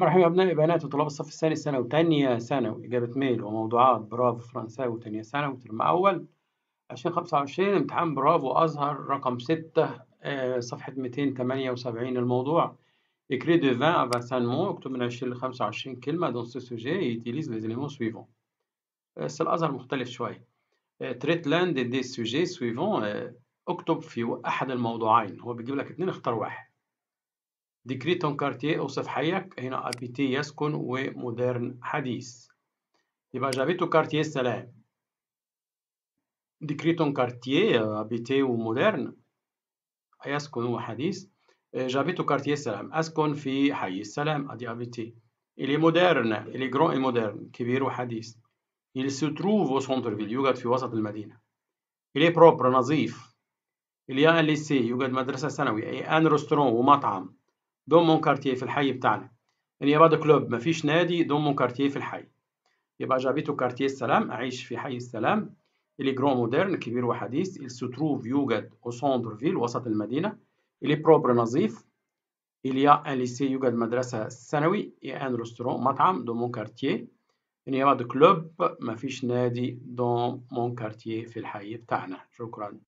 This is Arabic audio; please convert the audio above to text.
مرحبا يا أبنائي بنات وطلاب الصف الثاني الثانوي وتانية ثانوي، إجابة ميل وموضوعات برافو فرنساوي وتانية ثانوي ترم أول 2025. امتحان برافو أزهر رقم 6 صفحة 278. الموضوع écrit de 20 à 25 mots، اكتب من 20 ل 25 كلمة dans ce sujet et utilise les éléments suivants. بس الأزهر مختلف شوية. traite l'un des sujets suivants، اكتب في أحد الموضوعين، هو بيجيب لك اتنين اختار واحد. décris ton quartier، اوصف حيك، هنا habiter يسكن ومودرن حديث، يبقى جابته كارتيه السلام. décris ton quartier habiter ومودرن يسكن وحديث، جابته كارتيه السلام أسكن في حي السلام أدي habiter. il est moderne، il est grand et moderne كبير وحديث. il se trouve au centre-ville يوجد في وسط المدينة. il est propre نظيف. il y a un lycée يوجد مدرسة ثانوية، et un restaurant ومطعم dans mon quartier في الحي بتاعنا. il y a pas de club مفيش نادي dans mon quartier في الحي. يبقى جابته كارتيه السلام أعيش في حي السلام. il est grand moderne كبير وحديث. il se trouve يوجد au centre-ville وسط المدينة. il est propre نظيف. il y a un lycée يوجد مدرسة ثانوي، et un restaurant مطعم dans mon quartier. il y a pas de club مفيش نادي dans mon quartier في الحي بتاعنا. شكرا.